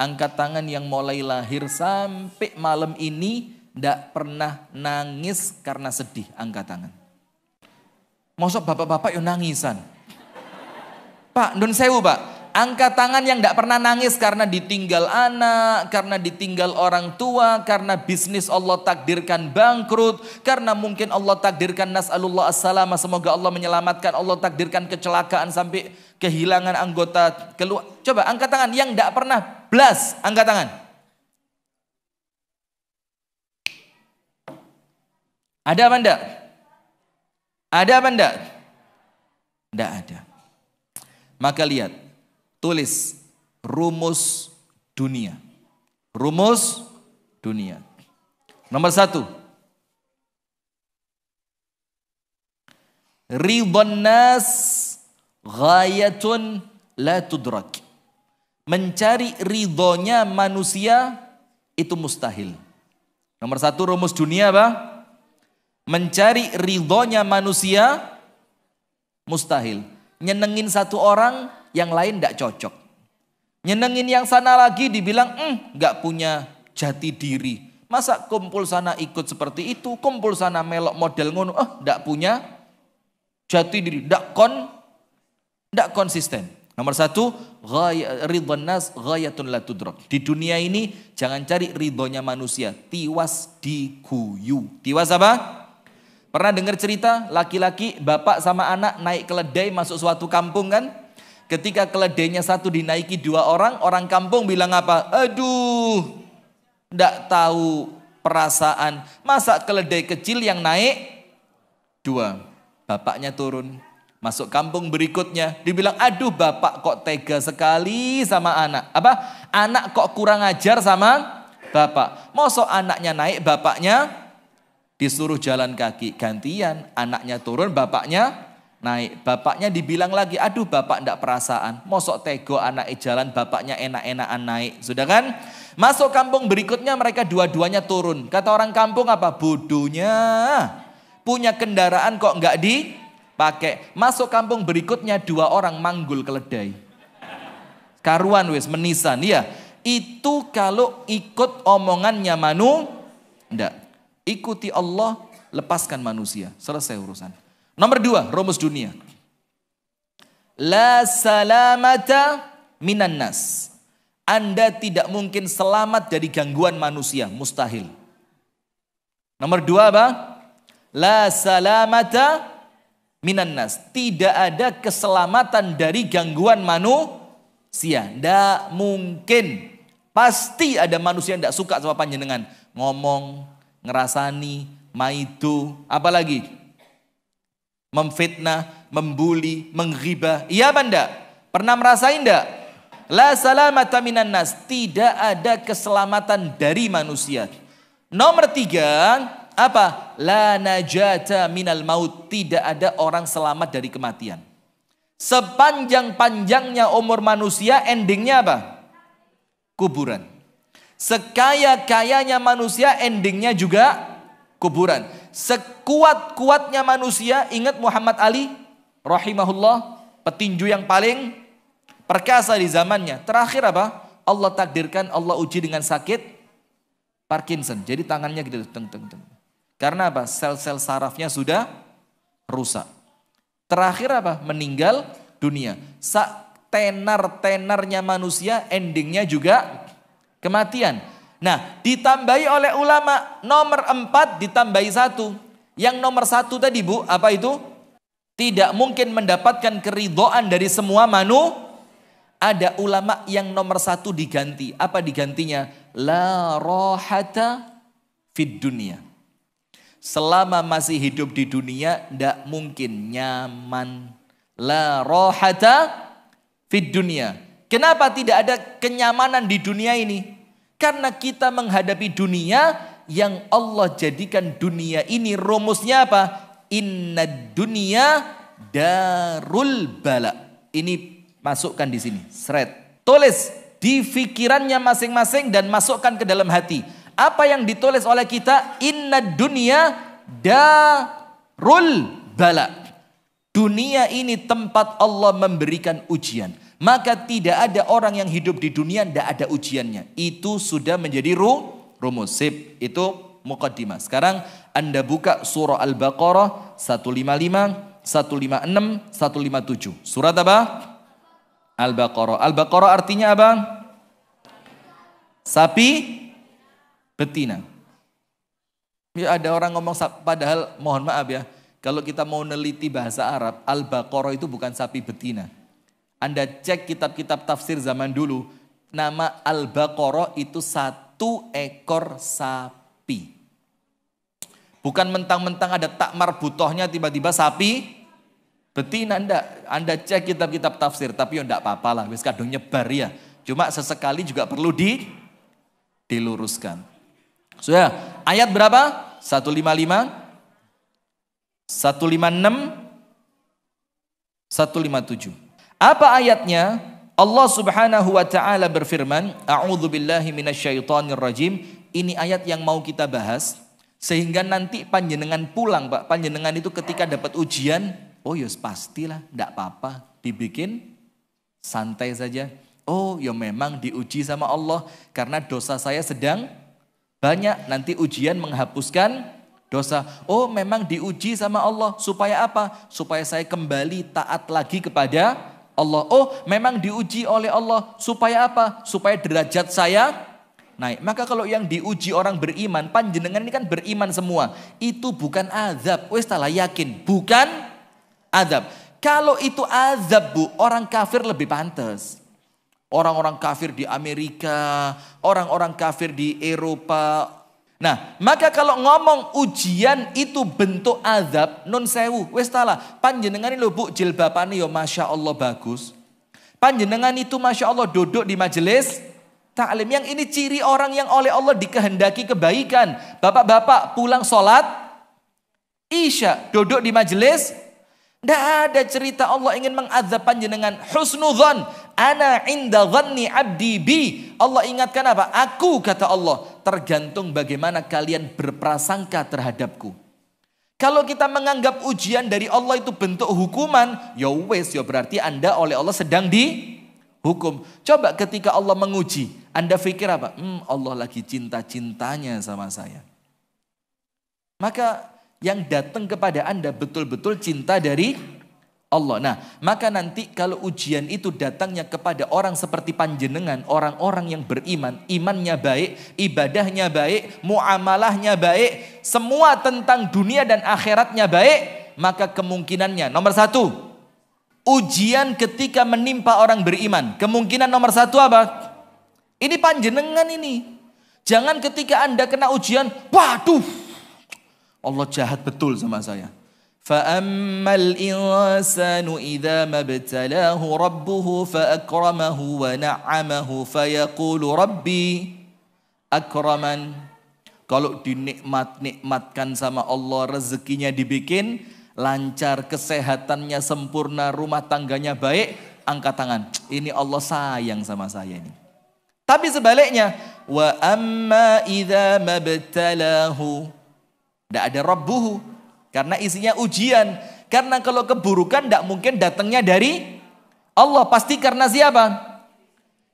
Angkat tangan yang mulai lahir sampai malam ini tidak pernah nangis karena sedih. Angkat tangan. Mosok bapak-bapak yang nangisan. Pak, nun sewu pak. Angkat tangan yang tidak pernah nangis karena ditinggal anak, karena ditinggal orang tua, karena bisnis Allah takdirkan bangkrut, karena mungkin Allah takdirkan nas'alullah as-salama, semoga Allah menyelamatkan, Allah takdirkan kecelakaan sampai kehilangan anggota keluar. Coba angkat tangan yang tidak pernah blas, angkat tangan. Ada apa enggak? Ada apa enggak? Enggak ada. Maka lihat, tulis rumus dunia. Rumus dunia. Nomor 1. Ridwan nas ghayatun la tudrak. Mencari ridhonya manusia itu mustahil. Nomor 1 rumus dunia apa? Mencari ridhonya manusia mustahil. Nyenengin satu orang, yang lain tidak cocok. Nyenengin yang sana lagi dibilang nggak punya jati diri. Masa kumpul sana ikut seperti itu, kumpul sana melok model ngono, nggak punya jati diri, nggak konsisten. Nomor 1, ridwan nas ghayatun la tudrak. Di dunia ini jangan cari ridhonya manusia, tiwas diguyu. Tiwas apa? Pernah dengar cerita laki-laki bapak sama anak naik keledai masuk suatu kampung kan? Ketika keledainya satu dinaiki 2 orang, orang kampung bilang apa? Aduh, ndak tahu perasaan. Masa keledai kecil yang naik 2? Bapaknya turun. Masuk kampung berikutnya, dibilang aduh bapak kok tega sekali sama anak. Apa? Anak kok kurang ajar sama bapak. Mosok anaknya naik, bapaknya disuruh jalan kaki. Gantian, anaknya turun, bapaknya naik. Bapaknya dibilang lagi, aduh bapak ndak perasaan. Mosok tego anaknya jalan, bapaknya enak-enakan naik. Sudah kan? Masuk kampung berikutnya mereka dua-duanya turun. Kata orang kampung apa? Bodohnya. Punya kendaraan kok nggak dipakai. Masuk kampung berikutnya 2 orang manggul keledai. Karuan wis menisan. Ya, itu kalau ikut omongannya ndak. Ikuti Allah, lepaskan manusia. Selesai urusan. Nomor 2, rumus dunia. La salamata minan nas. Anda tidak mungkin selamat dari gangguan manusia. Mustahil. Nomor 2 apa? La salamata minan nas. Tidak ada keselamatan dari gangguan manusia. Tidak mungkin. Pasti ada manusia yang tidak suka sama panjenengan. Ngomong, ngerasani, maidu, apalagi memfitnah, membuli, menghibah. Iya apa enggak? Pernah merasain enggak? La salamata minan nas. Tidak ada keselamatan dari manusia. Nomor 3, apa? La najata minal maut. Tidak ada orang selamat dari kematian. Sepanjang-panjangnya umur manusia, endingnya apa? Kuburan. Sekaya-kayanya manusia, endingnya juga kuburan. Sekuat-kuatnya manusia, ingat Muhammad Ali rahimahullah, petinju yang paling perkasa di zamannya. Terakhir apa? Allah takdirkan, Allah uji dengan sakit Parkinson. Jadi tangannya gitu, teng. Karena apa? Sel-sel sarafnya sudah rusak. Terakhir apa? Meninggal dunia. Tenar-tenarnya manusia, endingnya juga kematian. Nah, ditambahi oleh ulama nomor 4 ditambahi 1. Yang nomor 1 tadi Bu, apa itu? Tidak mungkin mendapatkan keridhaan dari semua Ada ulama yang nomor 1 diganti. Apa digantinya? La rohata fid dunia. Selama masih hidup di dunia, tidak mungkin nyaman. La rohata fid dunia. Kenapa tidak ada kenyamanan di dunia ini? Karena kita menghadapi dunia yang Allah jadikan dunia ini rumusnya apa? Inna dunia darul bala. Ini masukkan di sini. Seret. Tulis di pikirannya masing-masing dan masukkan ke dalam hati. Apa yang ditulis oleh kita? Inna dunia darul bala. Dunia ini tempat Allah memberikan ujian. maka tidak ada orang yang hidup di dunia tidak ada ujiannya. Itu sudah menjadi rumus. Sip, itu muqaddimah. Sekarang Anda buka surah Al-Baqarah 155, 156, 157. Surat apa? Al-Baqarah. Al-Baqarah artinya apa? Sapi betina. Ya ada orang ngomong, padahal mohon maaf ya, kalau kita mau neliti bahasa Arab, Al-Baqarah itu bukan sapi betina. Anda cek kitab-kitab tafsir zaman dulu, nama Al-Baqarah itu satu ekor sapi. Bukan mentang-mentang ada tak marbutohnya tiba-tiba sapi betina, enggak. Anda cek kitab-kitab tafsir, tapi ya enggak apa-apa lah, wis kadung nyebar ya. Cuma sesekali juga perlu diluruskan. Sudah, ayat berapa? 155, 156, 157. Apa ayatnya? Allah Subhanahu wa taala berfirman, A'udzubillahi minasyaitonirrajim. Ini ayat yang mau kita bahas sehingga nanti panjenengan pulang, Pak. Panjenengan itu ketika dapat ujian, oh ya pastilah, enggak apa-apa, dibikin santai saja. Oh ya memang diuji sama Allah karena dosa saya sedang banyak, nanti ujian menghapuskan dosa. Oh memang diuji sama Allah supaya apa? Supaya saya kembali taat lagi kepada Allah. Oh memang diuji oleh Allah supaya apa? Supaya derajat saya naik. Maka kalau yang diuji orang beriman, panjenengan ini kan beriman semua. Itu bukan azab. Wes talah yakin, bukan azab. Kalau itu azab Bu, orang kafir lebih pantas. Orang-orang kafir di Amerika, orang-orang kafir di Eropa. Nah, maka kalau ngomong ujian itu bentuk azab, non sewu, wes talah. Panjenengan ini lho Bu, jilbabane yo Masya Allah bagus. Panjenengan itu Masya Allah duduk di majelis taklim. Yang ini ciri orang yang oleh Allah dikehendaki kebaikan. Bapak-bapak pulang sholat Isya, duduk di majelis. Tidak ada cerita Allah ingin mengazab panjenengan. Husnudzon, ana inda dhanni abdi bi. Allah ingatkan apa? Aku, kata Allah, tergantung bagaimana kalian berprasangka terhadapku. Kalau kita menganggap ujian dari Allah itu bentuk hukuman, ya wes, ya berarti Anda oleh Allah sedang dihukum. Coba ketika Allah menguji, Anda pikir apa? Allah lagi cinta-cintanya sama saya. Maka yang datang kepada Anda betul-betul cinta dari Allah. Nah, maka nanti kalau ujian itu datangnya kepada orang seperti panjenengan, orang-orang yang beriman, imannya baik, ibadahnya baik, muamalahnya baik, semua tentang dunia dan akhiratnya baik, maka kemungkinannya nomor satu, ujian ketika menimpa orang beriman, kemungkinan nomor satu apa? Ini panjenengan ini. Jangan ketika Anda kena ujian, waduh, Allah jahat betul sama saya. فَأَمَّا الْإِنسَانُ إِذَا مَبْتَلَاهُ رَبُّهُ فَأَكْرَمَهُ وَنَعَّمَهُ فَيَقُولُ رَبِّي أَكْرَمَنْ. Kalau dinikmatkan sama Allah, rezekinya dibikin lancar, kesehatannya sempurna, rumah tangganya baik, angkat tangan. Ini Allah sayang sama saya ini. Tapi sebaliknya, wa amma idza mabtalahu, tidak ada rabbuhu, karena isinya ujian. Karena kalau keburukan tidak mungkin datangnya dari Allah, pasti karena siapa?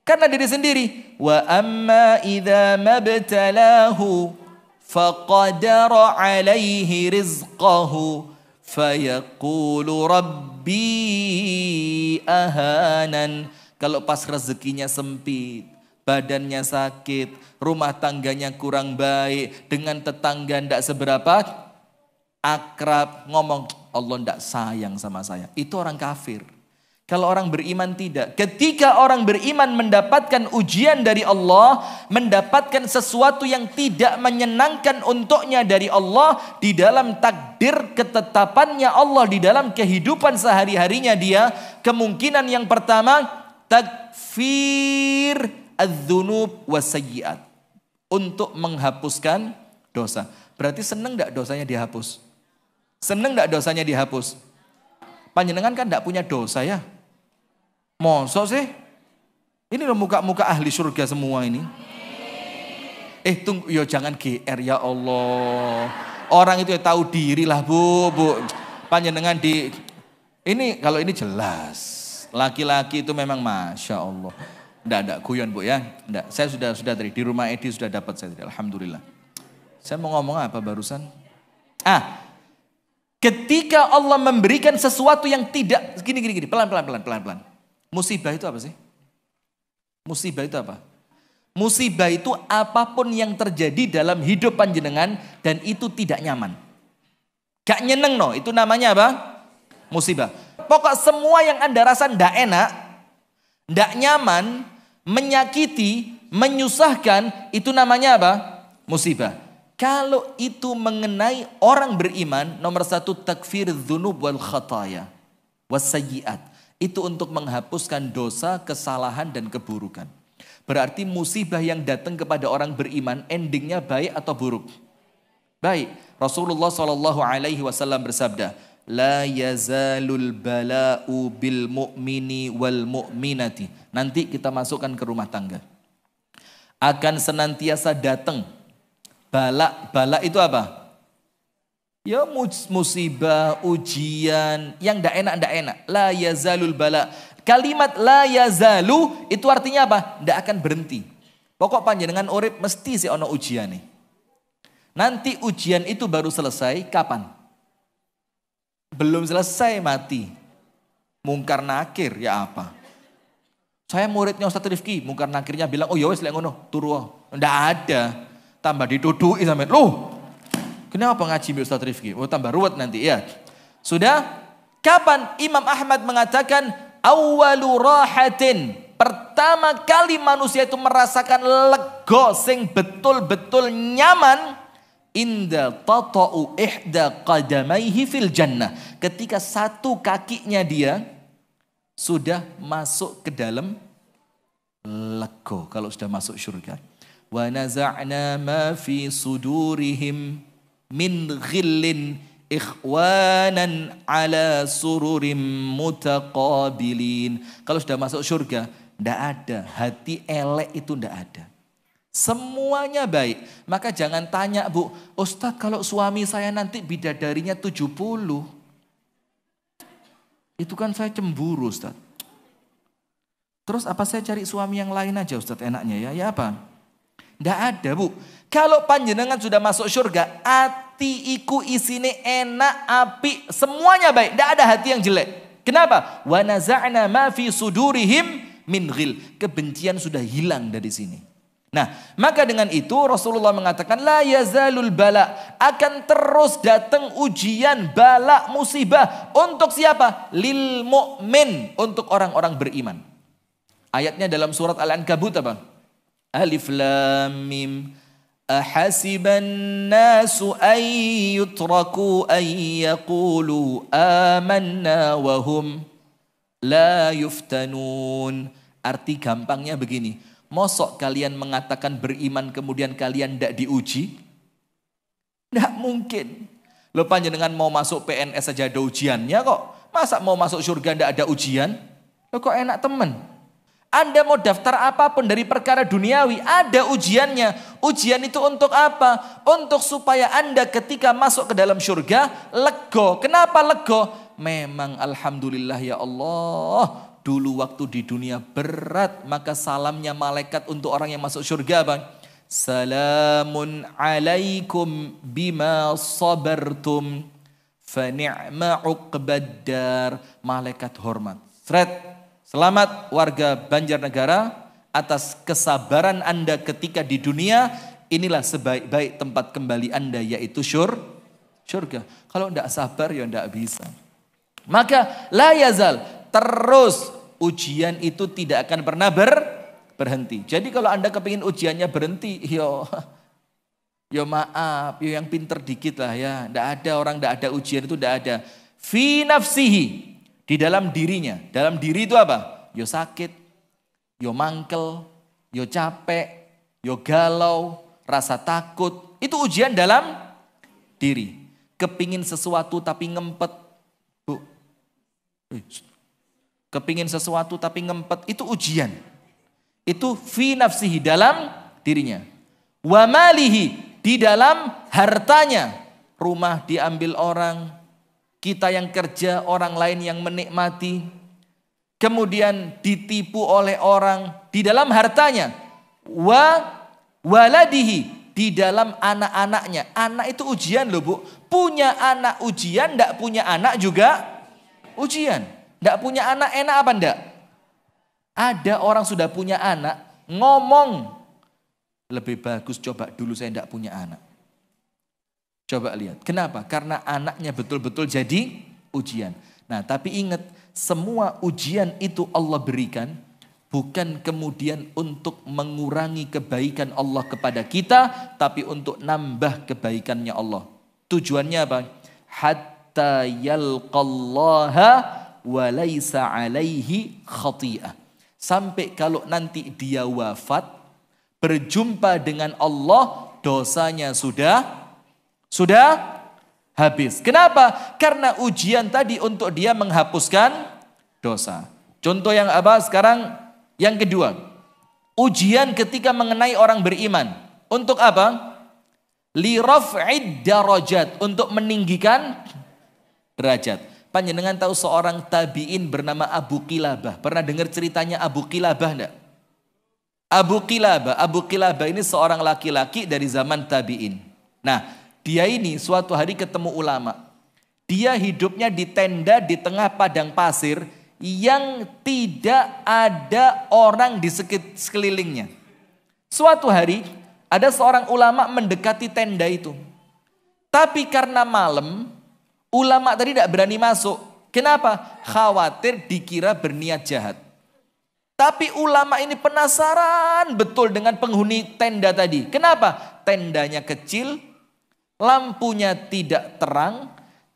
Karena diri sendiri. Wa amma idza mabtalahu faqadara alaihi rizqahu fayaqulu rabbi ahanan. Kalau pas rezekinya sempit, badannya sakit, rumah tangganya kurang baik, dengan tetangga tidak seberapa akrab, ngomong Allah tidak sayang sama saya. Itu orang kafir. Kalau orang beriman tidak. Ketika orang beriman mendapatkan ujian dari Allah, mendapatkan sesuatu yang tidak menyenangkan untuknya dari Allah, di dalam takdir ketetapannya Allah, di dalam kehidupan sehari-harinya dia, kemungkinan yang pertama, takfir adz-dzunub was-sayyi'at, untuk menghapuskan dosa. Berarti senang enggak dosanya dihapus? Senang enggak dosanya dihapus? Panjenengan kan enggak punya dosa ya? Mosok sih? Ini loh muka-muka ahli surga semua ini. Tunggu, yo jangan GR ya Allah. Orang itu ya tahu diri lah Bu. Panjenengan di ini, kalau ini jelas. Laki-laki itu memang Masya Allah. Enggak, guyon Bu ya. Enggak, saya sudah tadi di rumah Edi sudah dapat saya tadi. Alhamdulillah. Saya mau ngomong apa barusan? Ketika Allah memberikan sesuatu yang tidak gini, pelan. Musibah itu apa sih? Musibah itu apa? Musibah itu apapun yang terjadi dalam hidup panjenengan dan itu tidak nyaman. Gak nyeneng no, itu namanya apa? Musibah. Pokok semua yang Anda rasa ndak enak, ndak nyaman, menyakiti, menyusahkan, itu namanya apa? Musibah. Kalau itu mengenai orang beriman, nomor satu takfir dzunub wal khataya wasayyiat. Itu untuk menghapuskan dosa, kesalahan dan keburukan. Berarti musibah yang datang kepada orang beriman endingnya baik atau buruk? Baik. Rasulullah SAW bersabda, la yazalul bala'u bil mu'mini wal mu'minati. Nanti kita masukkan ke rumah tangga. Akan senantiasa datang bala itu apa? Ya musibah, ujian, yang ndak enak. La yazalul bala. Kalimat la yazalu itu artinya apa? Ndak akan berhenti. Pokok panjenengan urip mesti si ono ujian nih. Nanti ujian itu baru selesai kapan? Belum selesai mati. Mungkar nakir ya apa? Saya muridnya Ustaz Rifki, mungkar nakirnya bilang, oh ya wes lek ngono, turu. Ndak ada. Tambah dituduki sampe. Loh, kenapa ngaji Ustaz Rifki? Oh tambah ruwet nanti ya. Sudah? Kapan Imam Ahmad mengatakan awwalu rahatin, pertama kali manusia itu merasakan lego sing betul-betul nyaman, inda tata'u ihda qadamaihi fil jannah, ketika satu kakinya dia sudah masuk ke dalam lego, kalau sudah masuk surga. Wa naza'na ma fi sudurihim min ghillin ikhwanan ala sururim mutaqabilin. Kalau sudah masuk surga, ndak ada hati elek, itu ndak ada. Semuanya baik. Maka jangan tanya, Bu, Ustadz kalau suami saya nanti bidadarinya 70. Itu kan saya cemburu, Ustadz. Terus apa saya cari suami yang lain aja, Ustadz, enaknya ya? Ya apa? Ndak ada, Bu. Kalau panjenengan sudah masuk surga, hati iku isine enak, api, semuanya baik. Ndak ada hati yang jelek. Kenapa? Wa naza'na ma fi sudurihim min ghil. Kebencian sudah hilang dari sini. Nah, maka dengan itu Rasulullah mengatakan la yazalul bala, akan terus datang ujian, bala, musibah untuk siapa? Lil mu'min, untuk orang-orang beriman. Ayatnya dalam surat Al-Ankabut apa? Alif lam mim. Ahasiban nasu ay yutraku ay yaqulu amanna wa hum la yuftanun. Arti gampangnya begini. Mosok kalian mengatakan beriman kemudian kalian tidak diuji? Tidak mungkin. Lo panjenengan mau masuk PNS saja ada ujiannya kok. Masa mau masuk surga tidak ada ujian? Lo kok enak temen? Anda mau daftar apapun dari perkara duniawi, ada ujiannya. Ujian itu untuk apa? Untuk supaya Anda ketika masuk ke dalam surga, lego. Kenapa lego? Memang alhamdulillah ya Allah. Dulu waktu di dunia berat, maka salamnya malaikat untuk orang yang masuk surga, Bang. Salamun alaikum bima sabartum fa ni'ma uqbaddar. Malaikat hormat. Selamat warga Banjarnegara atas kesabaran Anda ketika di dunia. Inilah sebaik-baik tempat kembali Anda, yaitu surga. Kalau tidak sabar ya tidak bisa. Maka la yazal, terus ujian itu tidak akan pernah berhenti. Jadi kalau Anda kepingin ujiannya berhenti, yo maaf, yo yang pinter dikit lah ya. Tidak ada orang, tidak ada ujian itu tidak ada. Fi nafsihi, di dalam dirinya. Dalam diri itu apa? Yo sakit, yo mangkel, yo capek, yo galau, rasa takut. Itu ujian dalam diri. Kepingin sesuatu tapi ngempet. Bu. Kepingin sesuatu tapi ngempet, itu ujian. Itu fi nafsihi, dalam dirinya. Wa malihi, di dalam hartanya. Rumah diambil orang, kita yang kerja, orang lain yang menikmati. kemudian ditipu oleh orang di dalam hartanya, wa waladihi, di dalam anak-anaknya. Anak itu ujian loh Bu. Punya anak ujian, ndak punya anak juga ujian. Ndak punya anak enak apa ndak? Ada orang sudah punya anak ngomong, lebih bagus coba dulu saya ndak punya anak. Coba lihat. Kenapa? Karena anaknya betul-betul jadi ujian. Nah, tapi ingat, semua ujian itu Allah berikan bukan kemudian untuk mengurangi kebaikan Allah kepada kita, tapi untuk nambah kebaikannya Allah. Tujuannya apa? Hatta yalqallaha wa laisa alaihi khati'ah. Sampai kalau nanti dia wafat, berjumpa dengan Allah, dosanya sudah habis. Kenapa? Karena ujian tadi untuk dia menghapuskan dosa. Contoh yang apa sekarang? Yang kedua, ujian ketika mengenai orang beriman. Untuk apa? Liraf'id darajat, untuk meninggikan derajat. Panjenengan tahu seorang tabi'in bernama Abu Qilabah. Pernah dengar ceritanya Abu Qilabah enggak? Abu Qilabah ini seorang laki-laki dari zaman tabi'in. Nah, dia ini suatu hari ketemu ulama. Dia hidupnya di tenda di tengah padang pasir yang tidak ada orang di sekelilingnya. Suatu hari ada seorang ulama mendekati tenda itu. Tapi karena malam, ulama tadi tidak berani masuk. Kenapa? Khawatir dikira berniat jahat. Tapi ulama ini penasaran betul dengan penghuni tenda tadi. Kenapa? Tendanya kecil, lampunya tidak terang,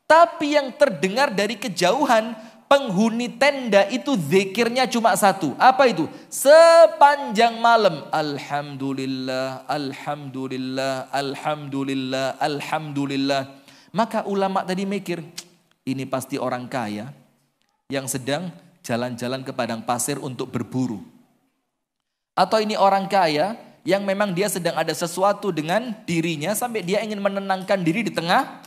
tapi yang terdengar dari kejauhan penghuni tenda itu zikirnya cuma satu. Apa itu? Sepanjang malam, Alhamdulillah, Alhamdulillah, Alhamdulillah, Alhamdulillah. Maka ulama tadi mikir, ini pasti orang kaya yang sedang jalan-jalan ke padang pasir untuk berburu. Atau ini orang kaya yang memang dia sedang ada sesuatu dengan dirinya sampai dia ingin menenangkan diri di tengah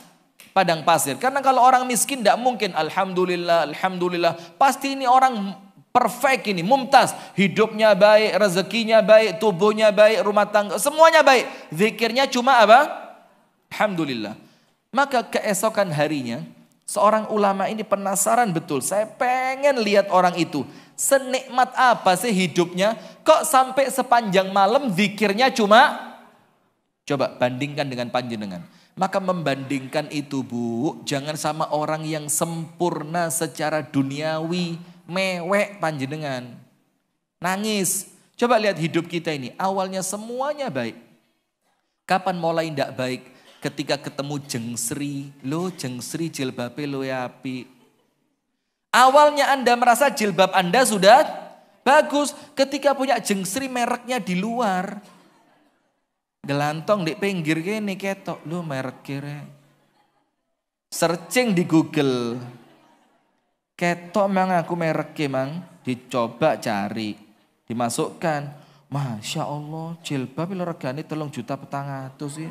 padang pasir. Karena kalau orang miskin tidak mungkin Alhamdulillah, Alhamdulillah. Pasti ini orang perfect ini, mumtaz. Hidupnya baik, rezekinya baik, tubuhnya baik, rumah tangga, semuanya baik. Zikirnya cuma apa? Alhamdulillah. Maka keesokan harinya, seorang ulama ini penasaran betul. Saya pengen lihat orang itu. Senikmat apa sih hidupnya? Kok sampai sepanjang malam zikirnya cuma? Coba bandingkan dengan panjenengan. Maka membandingkan itu Bu, jangan sama orang yang sempurna secara duniawi, mewek panjenengan. Nangis. Coba lihat hidup kita ini, awalnya semuanya baik. Kapan mulai tidak baik? Ketika ketemu jengsri, lo jengsri jilbabe lo api. Awalnya Anda merasa jilbab Anda sudah bagus. Ketika punya jengsri mereknya di luar. Gelantong di pinggir gini ketok. Lu merek kira. Searching di Google. Ketok memang aku merek mang. Dicoba cari. Dimasukkan. Masya Allah jilbab regane 3.400.000 sih.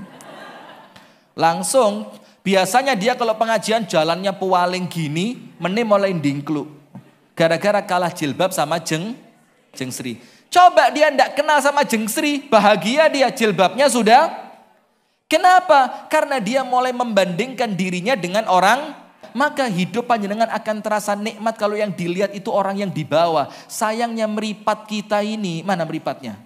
Langsung. Biasanya dia kalau pengajian jalannya pewaling gini, mending mulai dingkluk. Gara-gara kalah jilbab sama jengsri. Coba dia ndak kenal sama jengsri, bahagia dia jilbabnya sudah. Kenapa? Karena dia mulai membandingkan dirinya dengan orang, maka hidup panjenengan akan terasa nikmat kalau yang dilihat itu orang yang di bawah. Sayangnya meripat kita ini, mana meripatnya?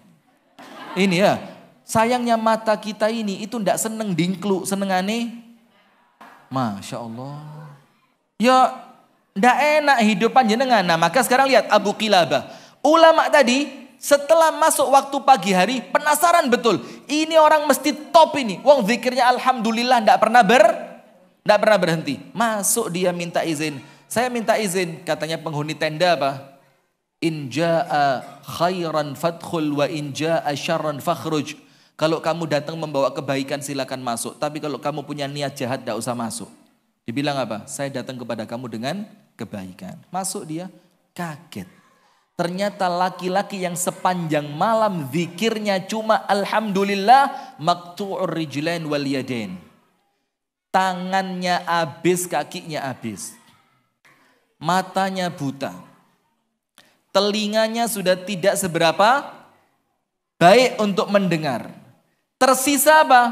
Ini ya, sayangnya mata kita ini itu ndak seneng dingkluk, seneng aneh. Masya Allah. Ya, ndak enak hidup panjenengan. Nah, maka sekarang lihat Abu Qilabah. Ulama tadi setelah masuk waktu pagi hari penasaran betul. Ini orang mesti top ini. Wong zikirnya Alhamdulillah ndak pernah berhenti. Masuk dia minta izin. Saya minta izin, katanya penghuni tenda apa? In jaa khairan fadkhul wa in jaa syarran fakhruj. Kalau kamu datang membawa kebaikan silakan masuk. Tapi kalau kamu punya niat jahat tidak usah masuk. Dibilang apa? Saya datang kepada kamu dengan kebaikan. Masuk dia kaget. Ternyata laki-laki yang sepanjang malam zikirnya cuma Alhamdulillah maqtu'ur rijlain wal yadain. Tangannya habis, kakinya habis. Matanya buta. telinganya sudah tidak seberapa baik untuk mendengar. Tersisa apa?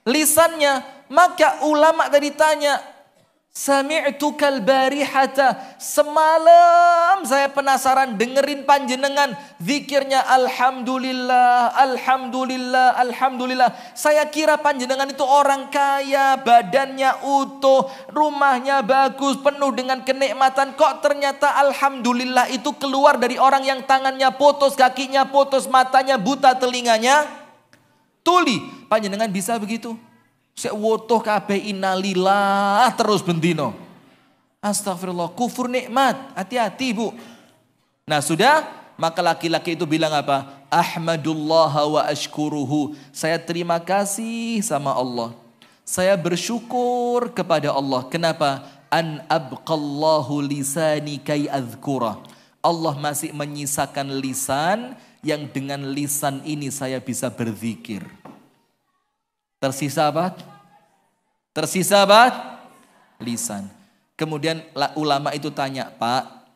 Lisannya. Maka ulama tadi tanya, sami'tukal barihata, semalam saya penasaran dengerin panjenengan zikirnya alhamdulillah, alhamdulillah, alhamdulillah. Saya kira panjenengan itu orang kaya, badannya utuh, rumahnya bagus, penuh dengan kenikmatan. Kok ternyata alhamdulillah itu keluar dari orang yang tangannya putus, kakinya putus, matanya buta, telinganya tuli. Panjenengan bisa begitu? Sek wotoh kabeh innalillah terus bendino. Astagfirullah, kufur nikmat. Hati-hati Bu. Nah sudah, maka laki-laki itu bilang apa? Ahmadullah wa ashkuruhu. Saya terima kasih sama Allah. Saya bersyukur kepada Allah. Kenapa? An abqallahu lisani kai azkura. Allah masih menyisakan lisan yang dengan lisan ini saya bisa berzikir. Tersisa apa? Tersisa apa? Lisan. Kemudian ulama itu tanya, Pak,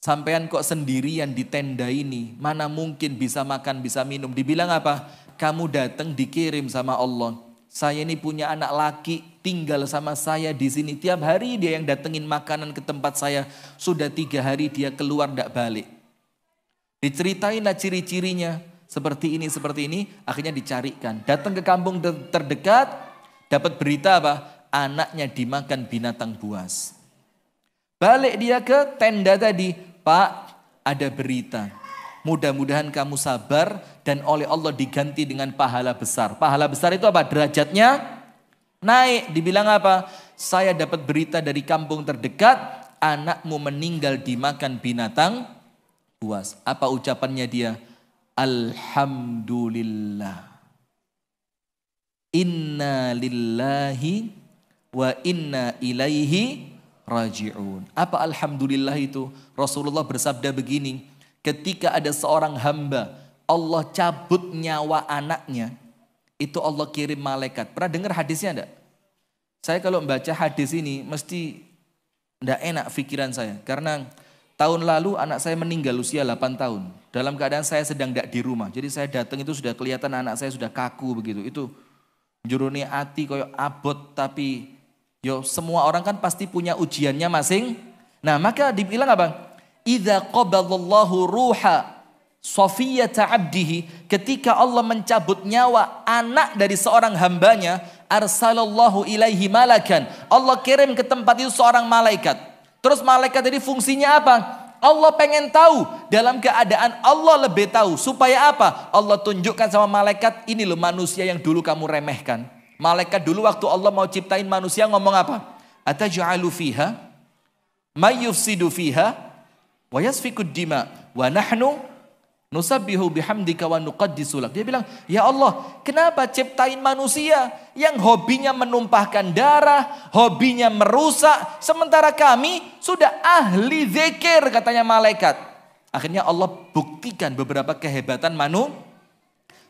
sampean kok sendirian di tenda ini? Mana mungkin bisa makan, bisa minum? Dibilang apa? Kamu datang dikirim sama Allah. Saya ini punya anak laki, tinggal sama saya di sini. Tiap hari dia yang datengin makanan ke tempat saya. Sudah 3 hari dia keluar tidak balik. Diceritainlah ciri-cirinya. Seperti ini, akhirnya dicarikan. Datang ke kampung terdekat, dapat berita apa? Anaknya dimakan binatang buas. Balik dia ke tenda tadi, Pak, ada berita. Mudah-mudahan kamu sabar dan oleh Allah diganti dengan pahala besar. Pahala besar itu apa? Derajatnya naik. Dibilang apa? Saya dapat berita dari kampung terdekat, anakmu meninggal dimakan binatang buas. Apa ucapannya dia? Alhamdulillah. Inna lillahi wa inna ilaihi raji'un. Apa alhamdulillah itu? Rasulullah bersabda begini, ketika ada seorang hamba, Allah cabut nyawa anaknya, itu Allah kirim malaikat. Pernah dengar hadisnya enggak? Saya kalau membaca hadis ini mesti enggak enak pikiran saya. Karena tahun lalu anak saya meninggal usia 8 tahun. Dalam keadaan saya sedang tidak di rumah. Jadi saya datang itu sudah kelihatan anak saya sudah kaku begitu. Itu juruni ati koyo abot, tapi yo semua orang kan pasti punya ujiannya masing. Nah maka dibilang apa? Idza qabadallahu ruha Safiyata abdihi, ketika Allah mencabut nyawa anak dari seorang hambanya, arsalallahu ilaihi malakan. Allah kirim ke tempat itu seorang malaikat. Terus malaikat jadi fungsinya apa? Allah pengen tahu, dalam keadaan Allah lebih tahu. Supaya apa? Allah tunjukkan sama malaikat, ini loh manusia yang dulu kamu remehkan. Malaikat dulu waktu Allah mau ciptain manusia ngomong apa? Ataj'alu fiha may yufsidu fiha wa yasfikud dima wa nahnu nusabbihu bihamdika wa nuqaddisu lak. Dia bilang, ya Allah, kenapa ciptain manusia yang hobinya menumpahkan darah, hobinya merusak, sementara kami sudah ahli zikir, katanya malaikat. Akhirnya Allah buktikan beberapa kehebatan manusia.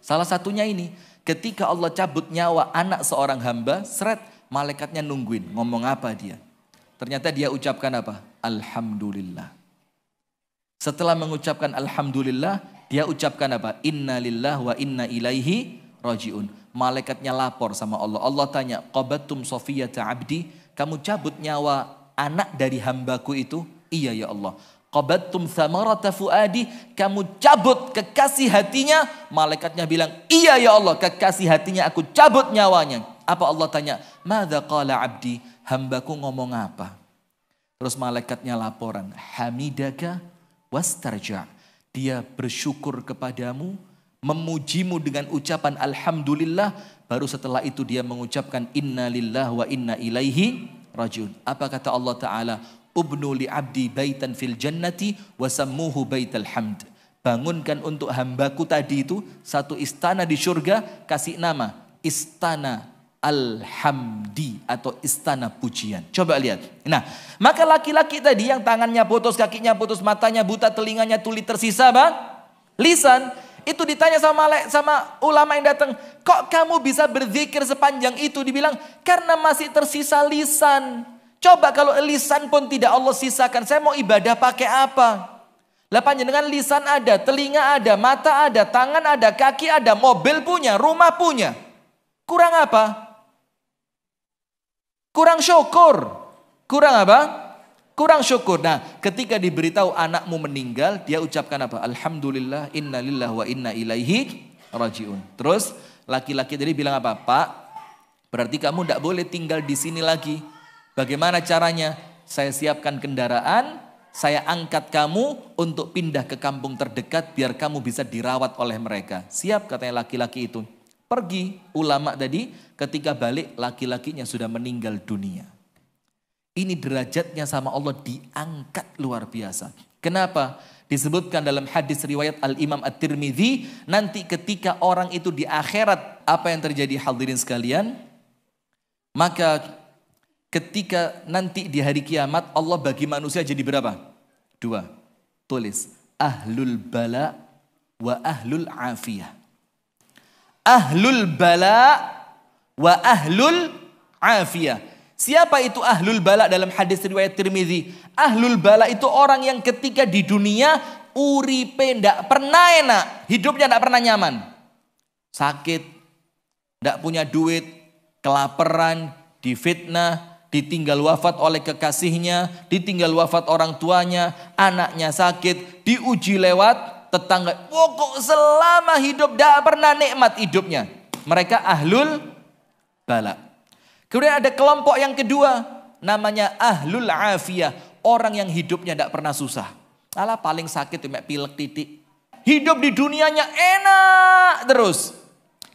Salah satunya ini, ketika Allah cabut nyawa anak seorang hamba, seret, malaikatnya nungguin, ngomong apa dia? Ternyata dia ucapkan apa? Alhamdulillah. Setelah mengucapkan alhamdulillah, dia ucapkan apa? Inna lillah wa inna ilaihi raji'un. Malaikatnya lapor sama Allah. Allah tanya, qabattum safiyata abdi, kamu cabut nyawa anak dari hambaku itu? Iya ya Allah. Qabattum thamarata fuadi, kamu cabut kekasih hatinya? Malaikatnya bilang, iya ya Allah, kekasih hatinya aku cabut nyawanya. Apa Allah tanya? Madza qala abdi, hambaku ngomong apa? Terus malaikatnya laporan, hamidaka wastarja'. Dia bersyukur kepadamu, memujimu dengan ucapan alhamdulillah, baru setelah itu dia mengucapkan inna lillah wa inna ilaihi rajiun. Apa kata Allah Ta'ala? Ubnu li abdi baitan fil jannati wa sammuhu baital hamd. Bangunkan untuk hambaku tadi itu satu istana di surga, kasih nama istana Alhamdi atau istana pujian. Coba lihat. Nah, maka laki-laki tadi yang tangannya putus, kakinya putus, matanya buta, telinganya tuli, tersisa apa? Lisan. Itu ditanya sama ulama yang datang, kok kamu bisa berzikir sepanjang itu? Dibilang, karena masih tersisa lisan. Coba kalau lisan pun tidak Allah sisakan, saya mau ibadah pakai apa? Lah panjenengan lisan ada, telinga ada, mata ada, tangan ada, kaki ada, mobil punya, rumah punya. Kurang apa? Kurang syukur. Kurang apa? Kurang syukur. Nah, ketika diberitahu anakmu meninggal, dia ucapkan apa? Alhamdulillah, inna lillahi wa inna ilaihi rajiun. Terus laki-laki tadi bilang apa? Pak, berarti kamu tidak boleh tinggal di sini lagi. Bagaimana caranya? Saya siapkan kendaraan, saya angkat kamu untuk pindah ke kampung terdekat biar kamu bisa dirawat oleh mereka. Siap katanya laki-laki itu. Pergi ulama tadi, ketika balik laki-lakinya sudah meninggal dunia. Ini derajatnya sama Allah diangkat luar biasa. Kenapa? Disebutkan dalam hadis riwayat Al-Imam At-Tirmidzi, nanti ketika orang itu di akhirat, apa yang terjadi hadirin sekalian? Maka ketika nanti di hari kiamat, Allah bagi manusia jadi berapa? 2. Tulis, ahlul bala wa ahlul afiyah. Ahlul bala wa ahlul afiyah. Siapa itu ahlul bala dalam hadis riwayat Tirmidzi? Ahlul bala itu orang yang ketika di dunia uripe ndak pernah enak, hidupnya ndak pernah nyaman. Sakit, ndak punya duit, kelaparan, difitnah, ditinggal wafat oleh kekasihnya, ditinggal wafat orang tuanya, anaknya sakit, diuji lewat tetangga. Pokok selama hidup tidak pernah nikmat hidupnya. Mereka ahlul bala. Kemudian ada kelompok yang kedua, namanya ahlul afiyah. Orang yang hidupnya tidak pernah susah. Alah paling sakit cuma pilek titik. Hidup di dunianya enak terus.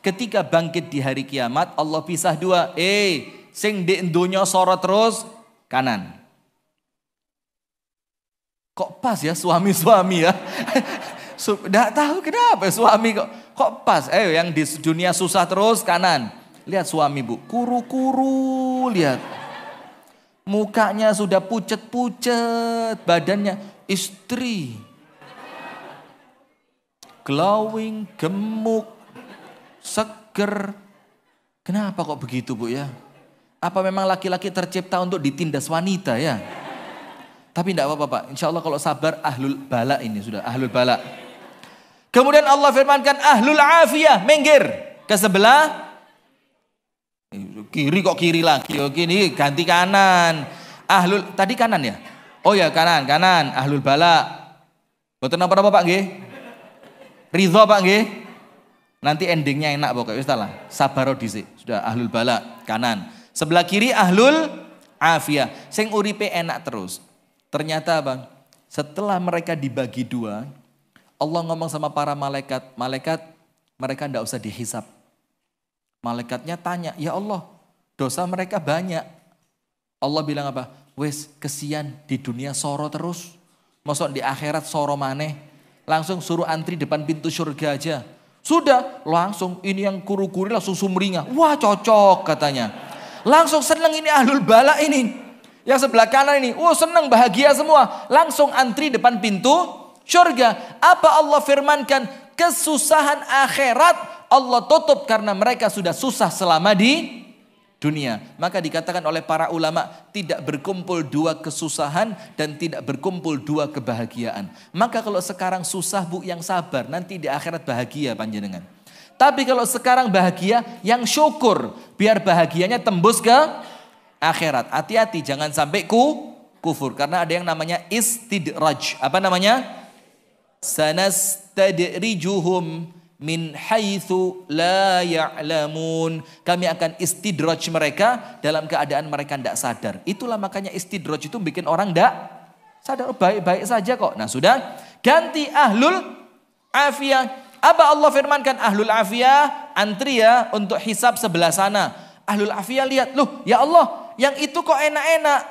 Ketika bangkit di hari kiamat, Allah pisah 2. Sing di dunia sorot terus kanan. Kok pas ya suami-suami ya? Tidak tahu kenapa suami kok pas. Yang di dunia susah terus kanan. Lihat suami bu, kuru-kuru lihat. Mukanya sudah pucet-pucet, badannya istri. Glowing, gemuk, seger. Kenapa kok begitu bu ya? Apa memang laki-laki tercipta untuk ditindas wanita ya? Tapi tidak apa-apa Pak. Insya Allah kalau sabar ahlul bala ini sudah ahlul bala. Kemudian Allah firmankan ahlul afiyah, minggir ke sebelah kiri, kok kiri lagi. Oke, ini ganti kanan. Ahlul tadi kanan ya? Oh ya kanan. Ahlul bala. Betul apa Pak nggih? Ridho Pak nggih? Nanti endingnya enak pokoknya salah. Sabar dhisik. Sudah ahlul bala kanan. Sebelah kiri ahlul afiyah. Sing uripe enak terus. Ternyata Bang, setelah mereka dibagi 2, Allah ngomong sama para malaikat, mereka tidak usah dihisap. Malaikatnya tanya, ya Allah, dosa mereka banyak. Allah bilang apa? Wes kesian di dunia soro terus. Masuk di akhirat soro maneh. Langsung suruh antri depan pintu surga aja. Sudah, langsung ini yang kuru-kuri langsung sumringah. Wah cocok katanya. Langsung seneng ini ahlul bala ini. Yang sebelah kanan ini, seneng bahagia semua. Langsung antri depan pintu surga. Apa Allah firmankan? Kesusahan akhirat Allah tutup karena mereka sudah susah selama di dunia. Maka dikatakan oleh para ulama, tidak berkumpul 2 kesusahan dan tidak berkumpul 2 kebahagiaan. Maka kalau sekarang susah bu, yang sabar, nanti di akhirat bahagia panjenengan. Tapi kalau sekarang bahagia, yang syukur, biar bahagianya tembus ke akhirat. Hati-hati jangan sampai kufur. Karena ada yang namanya istidraj. Apa namanya? Sanastadrijuhum min haitsu la ya'lamun. Kami akan istidraj mereka dalam keadaan mereka tidak sadar. Itulah makanya istidraj itu bikin orang tidak sadar. Baik-baik saja kok. Nah sudah, ganti ahlul afiyah. Apa Allah firmankan? Ahlul afiyah antri ya untuk hisab sebelah sana. Ahlul afiyah lihat, loh ya Allah, yang itu kok enak-enak.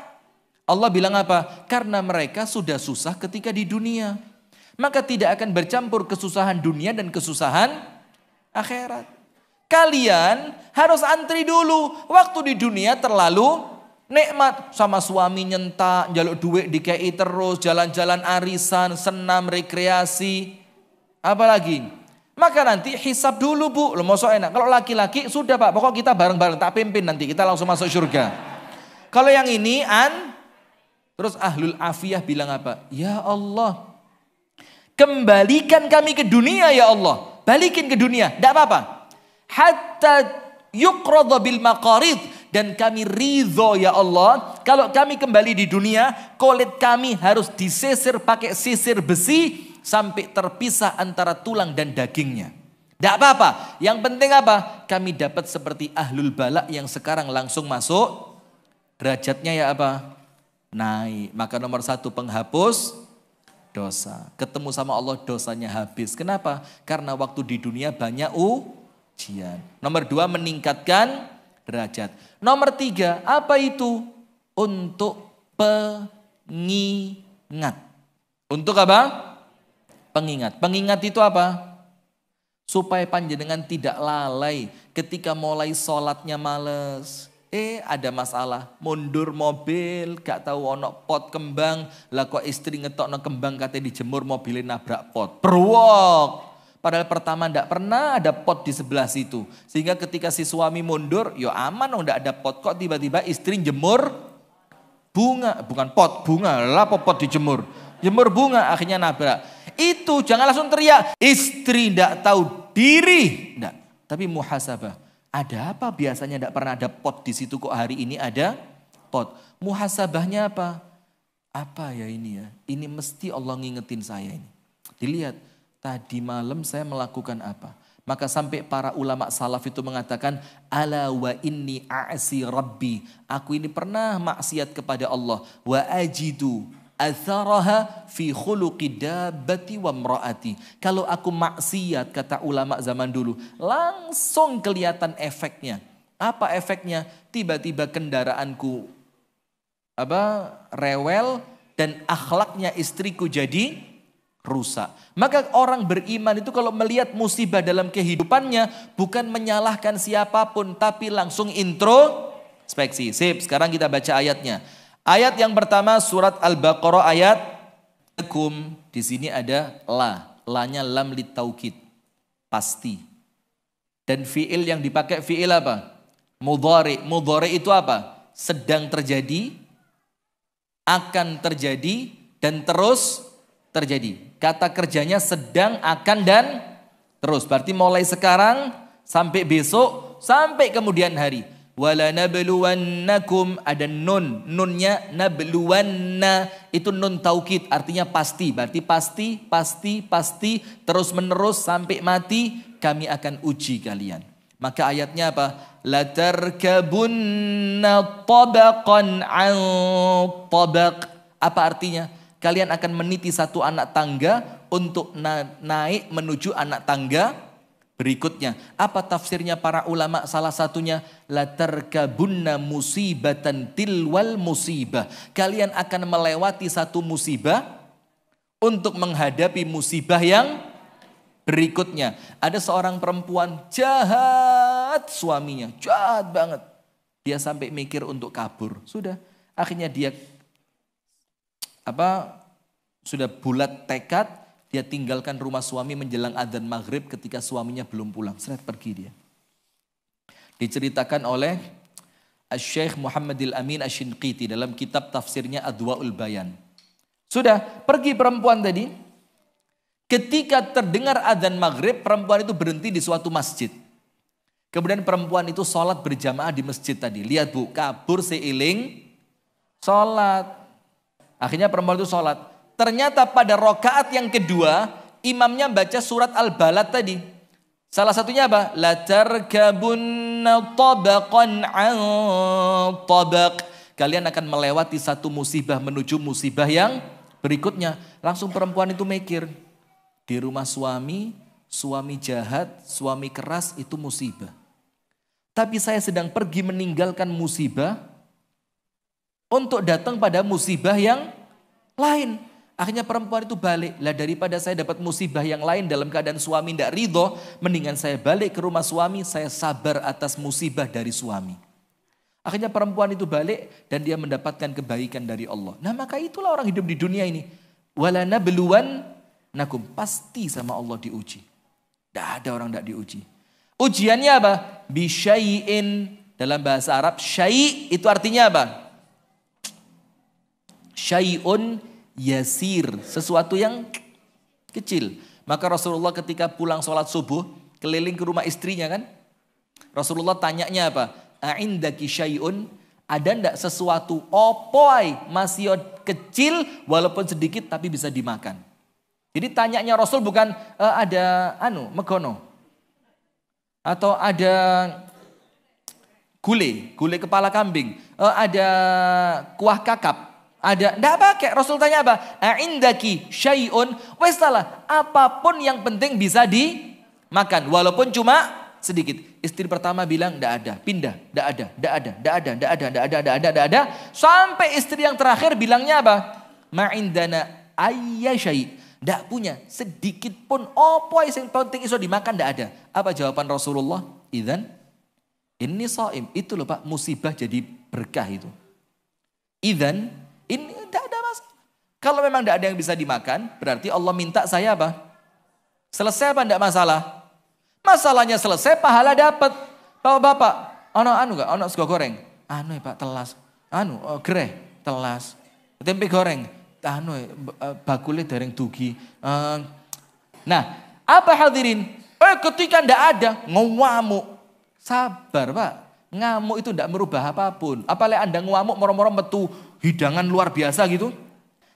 Allah bilang apa? Karena mereka sudah susah ketika di dunia. Maka tidak akan bercampur kesusahan dunia dan kesusahan akhirat. Kalian harus antri dulu. Waktu di dunia terlalu nikmat. Sama suami nyentak, njaluk duit dikei terus, jalan-jalan arisan, senam, rekreasi. Apalagi? Maka nanti hisab dulu bu. Loh mosok enak. Kalau laki-laki sudah pak, pokok kita bareng-bareng tak pimpin nanti. Kita langsung masuk surga. Kalau yang ini terus ahlul afiyah bilang apa? Ya Allah, Kembalikan kami ke dunia ya Allah. Balikin ke dunia, tidak apa-apa. Hatta yuqradha bil maqarid. Dan kami ridho ya Allah. Kalau kami kembali di dunia, kulit kami harus disisir pakai sisir besi. Sampai terpisah antara tulang dan dagingnya. Tidak apa-apa. Yang penting apa? Kami dapat seperti ahlul balak yang sekarang langsung masuk. Derajatnya ya apa? Naik. Maka nomor 1 penghapus dosa. Ketemu sama Allah dosanya habis. Kenapa? Karena waktu di dunia banyak ujian. Nomor 2 meningkatkan derajat. Nomor 3 apa itu? Untuk pengingat. Untuk apa? Pengingat. Pengingat itu apa? Supaya panjenengan tidak lalai ketika mulai sholatnya males. Ada masalah, mundur mobil, gak tahu ono pot kembang, lah kok istri ngetokno kembang katanya dijemur mobilnya nabrak pot. Beruok. Padahal pertama ndak pernah ada pot di sebelah situ. Sehingga ketika si suami mundur, yo aman ndak ada pot, kok tiba-tiba istri jemur bunga, bukan pot, bunga, lah pot dijemur. Jemur bunga akhirnya nabrak. Itu jangan langsung teriak, istri ndak tahu diri, ndak. Tapi muhasabah. Ada apa biasanya tidak pernah ada pot di situ kok hari ini ada pot. Muhasabahnya apa? Apa ya ini ya? Ini mesti Allah ngingetin saya ini. Dilihat tadi malam saya melakukan apa. Maka sampai para ulama salaf itu mengatakan ala wa inni a'si rabbi. Aku ini pernah maksiat kepada Allah. Wa ajidu atharaha fi khuluqi dabbati wa mraati. Kalau aku maksiat kata ulama zaman dulu, langsung kelihatan efeknya. Apa efeknya? Tiba-tiba kendaraanku rewel dan akhlaknya istriku jadi rusak. Maka orang beriman itu kalau melihat musibah dalam kehidupannya bukan menyalahkan siapapun tapi langsung introspeksi. Sip, sekarang kita baca ayatnya. Ayat yang pertama surat Al-Baqarah ayat kum. Di sini ada la. La-nya lam litaukid. Pasti. Dan fiil yang dipakai fiil apa? Mudhari. Mudhari itu apa? Sedang terjadi, akan terjadi, dan terus terjadi. Kata kerjanya sedang, akan, dan terus. Berarti mulai sekarang sampai besok, sampai kemudian hari. Wala nabluwannakum, ada nun, nunnya nabluwanna, itu nun taukid artinya pasti, berarti pasti terus menerus sampai mati kami akan uji kalian. Maka ayatnya apa? La tarkabunna tabaqan an tabaq. Apa artinya? Kalian akan meniti satu anak tangga untuk naik menuju anak tangga berikutnya. Apa tafsirnya para ulama? Salah satunya la tarkabunna musibatan tilwal musibah. Kalian akan melewati satu musibah untuk menghadapi musibah yang berikutnya. Ada seorang perempuan jahat suaminya, jahat banget. Dia sampai mikir untuk kabur. Sudah, akhirnya dia sudah bulat tekad. Dia tinggalkan rumah suami menjelang adzan maghrib ketika suaminya belum pulang. Seret pergi dia. Diceritakan oleh Syekh Muhammadil Amin Asy-Shinqiti dalam kitab tafsirnya Adwaul Bayan. Sudah pergi perempuan tadi. Ketika terdengar adzan maghrib, perempuan itu berhenti di suatu masjid. Kemudian perempuan itu sholat berjamaah di masjid tadi. Lihat bu, kabur seiling sholat. Akhirnya perempuan itu sholat. Ternyata pada rokaat yang kedua, imamnya baca surat Al-Balad tadi. Salah satunya apa? La tarkabunna tabaqan an tabaq. Kalian akan melewati satu musibah menuju musibah yang berikutnya. Langsung perempuan itu mikir. Di rumah suami jahat, suami keras itu musibah. Tapi saya sedang pergi meninggalkan musibah untuk datang pada musibah yang lain. Akhirnya perempuan itu balik. Lah daripada saya dapat musibah yang lain dalam keadaan suami tidak ridho, mendingan saya balik ke rumah suami, saya sabar atas musibah dari suami. Akhirnya perempuan itu balik dan dia mendapatkan kebaikan dari Allah. Nah maka itulah orang hidup di dunia ini. Wala nabluwannakum, pasti sama Allah diuji. Tidak ada orang tidak diuji. Ujiannya apa? Bisyai'in, dalam bahasa Arab syai' itu artinya apa? Syai'un yasir, sesuatu yang Kecil. Maka Rasulullah ketika pulang sholat subuh, keliling ke rumah istrinya kan. Rasulullah tanyanya apa? A'indaki syai'un? Ada ndak sesuatu opoi masih kecil walaupun sedikit tapi bisa dimakan. Jadi tanyanya Rasul bukan ada megono. Atau ada gulai kepala kambing. Ada kuah kakap. Ada, enggak pakai. Rasul tanya apa? A'indaki syai'un? Wes salah. Apapun yang penting bisa dimakan. Walaupun cuma sedikit. Istri pertama bilang enggak ada. Pindah. Enggak ada. Enggak ada. Enggak ada. Enggak ada. Enggak ada. Enggak ada. Enggak ada. Sampai istri yang terakhir bilangnya apa? Ma'indana ayya syai'. Enggak punya. Sedikit pun. Apa yang penting iso dimakan enggak ada. Apa jawaban Rasulullah? Idzan ini shaim. Itu loh Pak. Musibah jadi berkah itu. Idzan ini tidak ada masalah. Kalau memang tidak ada yang bisa dimakan, berarti Allah minta saya apa? Selesai apa tidak masalah? Masalahnya selesai, pahala dapat. Bapak-bapak, ono sego goreng. Pak telas. Gereh telas. Tempe goreng. Bakule dereng dugi. Nah, apa hadirin? Ketika tidak ada, ngamuk. Sabar Pak. Ngamuk itu tidak merubah apapun. Apalagi Anda ngamuk moro-moro metu hidangan luar biasa gitu.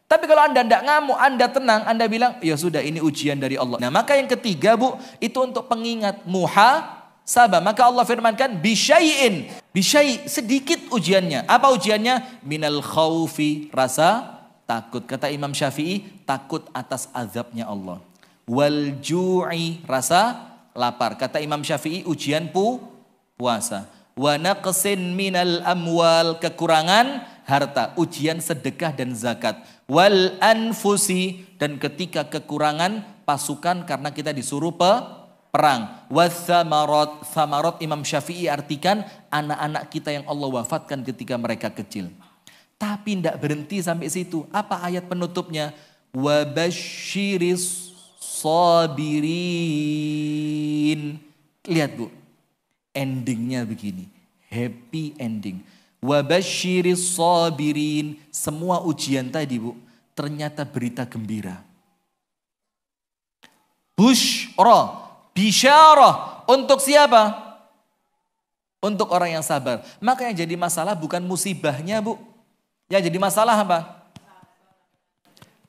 Tapi kalau Anda tidak ngamuk, Anda tenang, Anda bilang, ya sudah ini ujian dari Allah. Nah maka yang ketiga Bu, itu untuk pengingat muhasabah. Maka Allah firmankan, bisyai'in. Bisyai' sedikit ujiannya. Apa ujiannya? Minal khawfi, rasa takut. Kata Imam Syafi'i, takut atas azabnya Allah. Wal ju'i, rasa lapar. Kata Imam Syafi'i, ujian puasa. Wa naqsin minal amwal, kekurangan harta, ujian sedekah dan zakat. Wal anfusi, dan ketika kekurangan pasukan karena kita disuruh perang. Wathamarat, thamarat Imam Syafi'i artikan anak-anak kita yang Allah wafatkan ketika mereka kecil. Tapi tidak berhenti sampai situ. Apa ayat penutupnya? Wabashiris sabirin. Lihat Bu. Endingnya begini, happy ending. Wabashiris sabirin. Semua ujian tadi Bu, ternyata berita gembira. Busyra, bisyarah. Untuk siapa? Untuk orang yang sabar. Maka yang jadi masalah bukan musibahnya Bu. Yang jadi masalah apa?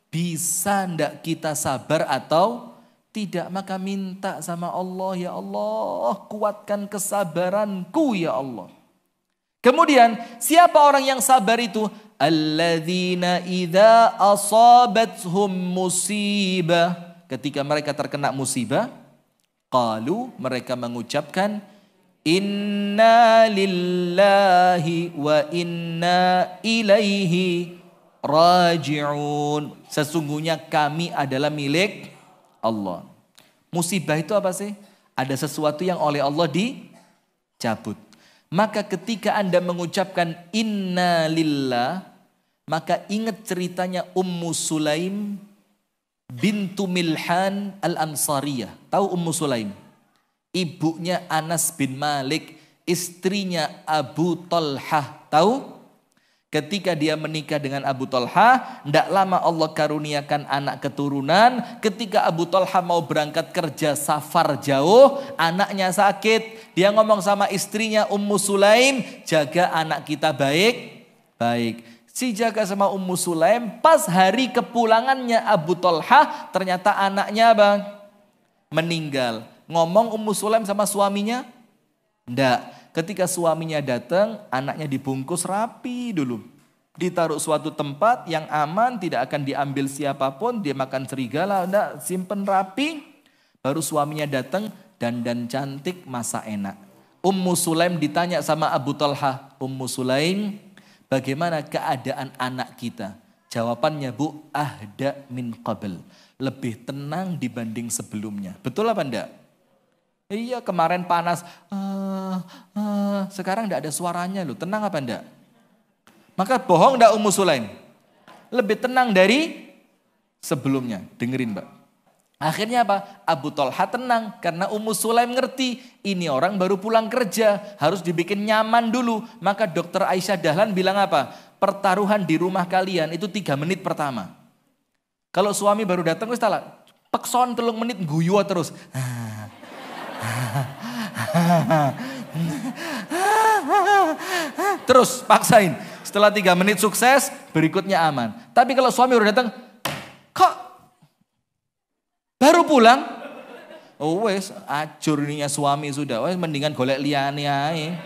Bisa ndak kita sabar atau tidak? Maka minta sama Allah, ya Allah kuatkan kesabaranku ya Allah. Kemudian siapa orang yang sabar itu? Alladzina idza asabathum musibah. Ketika mereka terkena musibah, qalu, mereka mengucapkan, inna lillahi wa inna ilaihi raji'un. Sesungguhnya kami adalah milik Allah. Musibah itu apa sih? Ada sesuatu yang oleh Allah dicabut. Maka ketika Anda mengucapkan inna lillah, maka ingat ceritanya Ummu Sulaim bintu Milhan al-Ansariyah. Tahu Ummu Sulaim? Ibunya Anas bin Malik, istrinya Abu Talhah. Tahu? Ketika dia menikah dengan Abu Talha, tidak lama Allah karuniakan anak keturunan. Ketika Abu Talha mau berangkat kerja safar jauh, anaknya sakit. Dia ngomong sama istrinya Ummu Sulaim, jaga anak kita baik-baik. Si jaga sama Ummu Sulaim, pas hari kepulangannya Abu Talha, ternyata anaknya apa? Meninggal. Ngomong Ummu Sulaim sama suaminya? Enggak. Ketika suaminya datang, anaknya dibungkus rapi dulu. Ditaruh suatu tempat yang aman, tidak akan diambil siapapun. Dia makan serigala, enggak, simpen rapi. Baru suaminya datang, dandan cantik, masa enak. Ummu Sulaim ditanya sama Abu Talha, Ummu Sulaim, bagaimana keadaan anak kita? Jawabannya Bu, ahda min qabl. Lebih tenang dibanding sebelumnya. Betul apa enggak? Iya, kemarin panas, sekarang enggak ada suaranya loh. Tenang apa enggak? Maka bohong enggak Ummu Sulaim? Lebih tenang dari sebelumnya. Dengerin Mbak. Akhirnya apa? Abu Talha tenang karena Ummu Sulaim ngerti ini orang baru pulang kerja, harus dibikin nyaman dulu. Maka dokter Aisyah Dahlan bilang apa? Pertaruhan di rumah kalian itu 3 menit pertama. Kalau suami baru datang, wis Pekson 3 menit guyu terus. Terus paksain. Setelah 3 menit sukses, berikutnya aman. Tapi kalau suami udah datang, kok baru pulang? Oh wes, acur nih suami sudah. Wes mendingan golek liyane ae.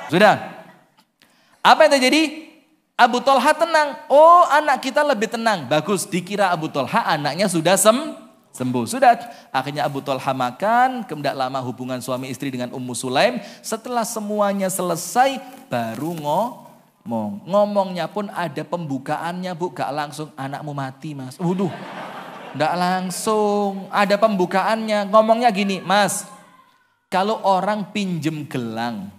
Sudah. Apa yang terjadi? Abu Thalha tenang. Oh, anak kita lebih tenang. Bagus, dikira Abu Thalha anaknya sudah sembuh. Sudah. Akhirnya Abu Thalha makan. Kemudian lama hubungan suami istri dengan Ummu Sulaim. Setelah semuanya selesai, baru ngomong. Ngomongnya pun ada pembukaannya, Bu. Gak langsung, anakmu mati, Mas. Waduh. Gak langsung. Ada pembukaannya. Ngomongnya gini, Mas. Kalau orang pinjem gelang,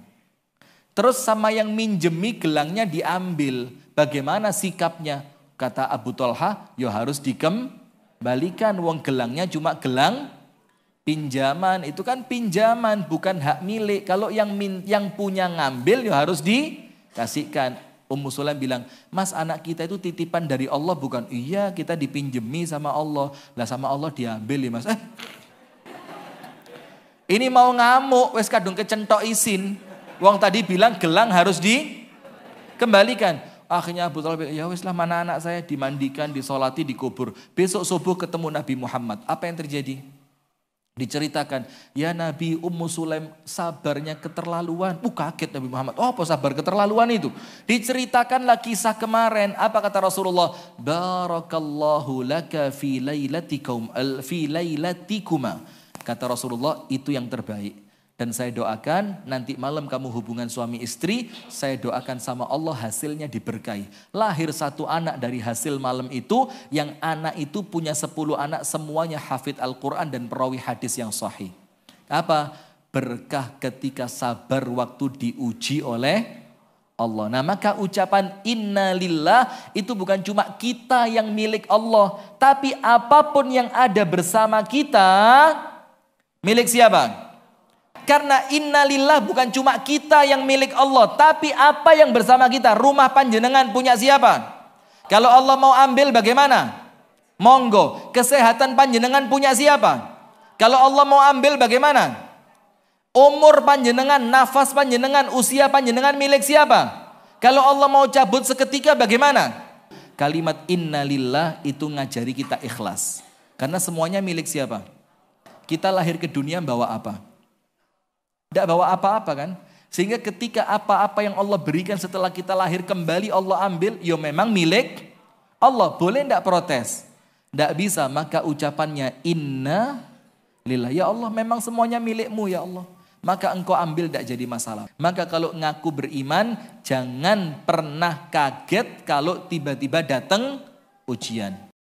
terus sama yang minjemi gelangnya diambil. Bagaimana sikapnya? Kata Abu Thalha, ya harus dikembalikan. Wong gelangnya cuma gelang pinjaman. Itu kan pinjaman, bukan hak milik. Kalau yang punya ngambil ya harus dikasihkan. Ummu Sulaim bilang, Mas anak kita itu titipan dari Allah bukan? Iya kita dipinjemi sama Allah. Lah sama Allah diambil ya Mas. Ini mau ngamuk, wes kadung kecentok isin. Wong tadi bilang gelang harus dikembalikan. Akhirnya Abu Thalib bilang, ya wis lah mana anak saya, dimandikan, disolati, dikubur. Besok subuh ketemu Nabi Muhammad. Apa yang terjadi? Diceritakan, ya Nabi Ummu Sulaim sabarnya keterlaluan. Kaget Nabi Muhammad. Oh apa sabar keterlaluan itu? Diceritakanlah kisah kemarin. Apa kata Rasulullah? Barakallahu laka fi lailatikuma. Kata Rasulullah itu yang terbaik. Dan saya doakan nanti malam kamu hubungan suami istri, saya doakan sama Allah hasilnya diberkahi. Lahir 1 anak dari hasil malam itu, yang anak itu punya 10 anak semuanya hafidh Al-Quran dan perawi hadis yang sahih. Apa? Berkah ketika sabar waktu diuji oleh Allah. Nah maka ucapan innalillah itu bukan cuma kita yang milik Allah. Tapi apapun yang ada bersama kita, milik siapa? Karena innalillah bukan cuma kita yang milik Allah. Tapi apa yang bersama kita? Rumah panjenengan punya siapa? Kalau Allah mau ambil bagaimana? Monggo. Kesehatan panjenengan punya siapa? Kalau Allah mau ambil bagaimana? Umur panjenengan, nafas panjenengan, usia panjenengan milik siapa? Kalau Allah mau cabut seketika bagaimana? Kalimat innalillah itu ngajari kita ikhlas. Karena semuanya milik siapa? Kita lahir ke dunia bawa apa? Tidak bawa apa-apa kan? Sehingga ketika apa-apa yang Allah berikan setelah kita lahir kembali Allah ambil, ya memang milik Allah. Boleh tidak protes? Tidak bisa, maka ucapannya inna lillah. Ya Allah memang semuanya milikmu ya Allah. Maka engkau ambil tidak jadi masalah. Maka kalau ngaku beriman, jangan pernah kaget kalau tiba-tiba datang ujian.